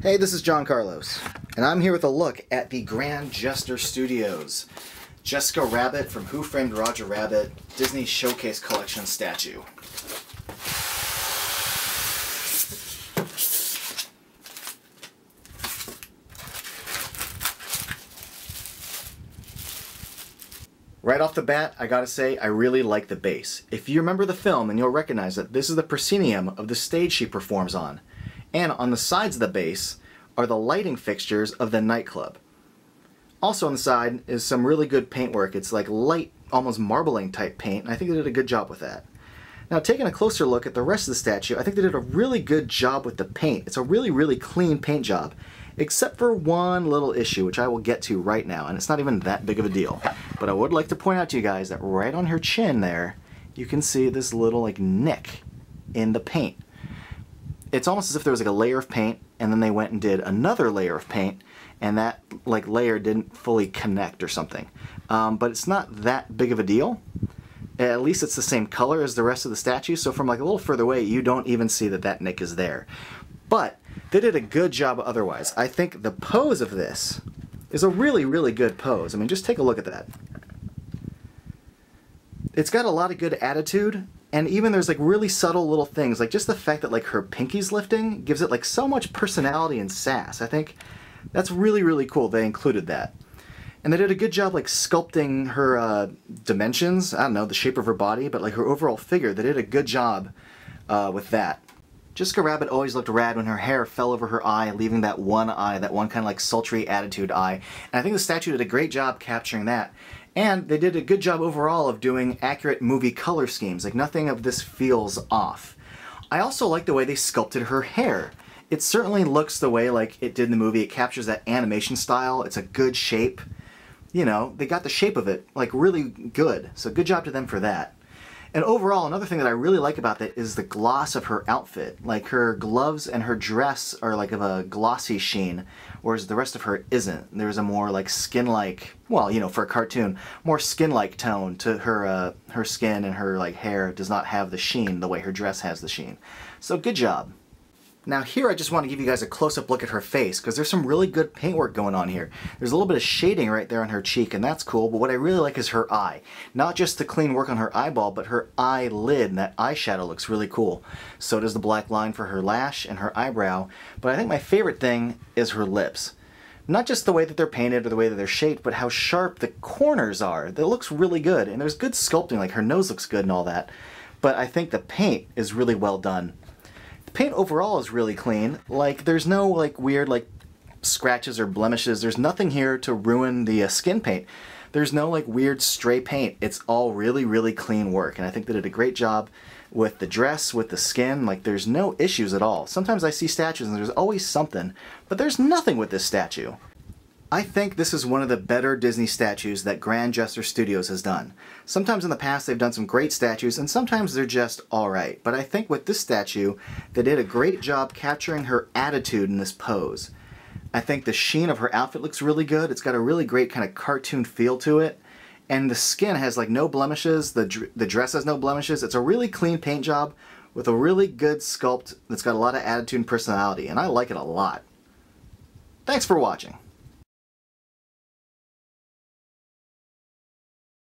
Hey, this is John Carlos, and I'm here with a look at the Grand Jester Studios Jessica Rabbit from Who Framed Roger Rabbit Disney Showcase Collection statue. Right off the bat, I gotta say, I really like the base. If you remember the film, then you'll recognize that this is the proscenium of the stage she performs on. And on the sides of the base are the lighting fixtures of the nightclub. Also on the side is some really good paintwork. It's like light, almost marbling type paint, and I think they did a good job with that. Now, taking a closer look at the rest of the statue, I think they did a really good job with the paint. It's a really clean paint job, except for one little issue, which I will get to right now, and it's not even that big of a deal. But I would like to point out to you guys that right on her chin there, you can see this little like nick in the paint. It's almost as if there was like a layer of paint, and then they went and did another layer of paint, and that like layer didn't fully connect or something. But it's not that big of a deal. At least it's the same color as the rest of the statue, so from like a little further away, you don't even see that that nick is there. But they did a good job otherwise. I think the pose of this is a really good pose. I mean, just take a look at that. It's got a lot of good attitude, and even there's like really subtle little things, like just the fact that like her pinky's lifting gives it like so much personality and sass. I think that's really cool they included that. And they did a good job like sculpting her dimensions, I don't know, the shape of her body, but like her overall figure, they did a good job with that. Jessica Rabbit always looked rad when her hair fell over her eye, leaving that one eye, that one kind of like sultry attitude eye. And I think the statue did a great job capturing that. And they did a good job overall of doing accurate movie color schemes. Like nothing of this feels off. I also like the way they sculpted her hair. It certainly looks the way like it did in the movie. It captures that animation style. It's a good shape. You know, they got the shape of it like really good. So good job to them for that. And overall, another thing that I really like about that is the gloss of her outfit. Like her gloves and her dress are like of a glossy sheen, whereas the rest of her isn't. There's a more like skin-like, well, you know, for a cartoon, more skin-like tone to her her skin, and her like hair does not have the sheen the way her dress has the sheen. So good job. Now here I just want to give you guys a close-up look at her face, because there's some really good paintwork going on here. There's a little bit of shading right there on her cheek, and that's cool, but what I really like is her eye. Not just the clean work on her eyeball, but her eyelid, and that eyeshadow looks really cool. So does the black line for her lash and her eyebrow, but I think my favorite thing is her lips. Not just the way that they're painted or the way that they're shaped, but how sharp the corners are. That looks really good, and there's good sculpting, like her nose looks good and all that, but I think the paint is really well done. The paint overall is really clean. Like there's no like weird like scratches or blemishes. There's nothing here to ruin the skin paint. There's no like weird stray paint. It's all really clean work, and I think they did a great job with the dress, with the skin. Like there's no issues at all. Sometimes I see statues and there's always something, but there's nothing with this statue. I think this is one of the better Disney statues that Grand Jester Studios has done. Sometimes in the past they've done some great statues, and sometimes they're just alright. But I think with this statue, they did a great job capturing her attitude in this pose. I think the sheen of her outfit looks really good. It's got a really great kind of cartoon feel to it. And the skin has like no blemishes, the dress has no blemishes. It's a really clean paint job with a really good sculpt that's got a lot of attitude and personality, and I like it a lot. Thanks for watching.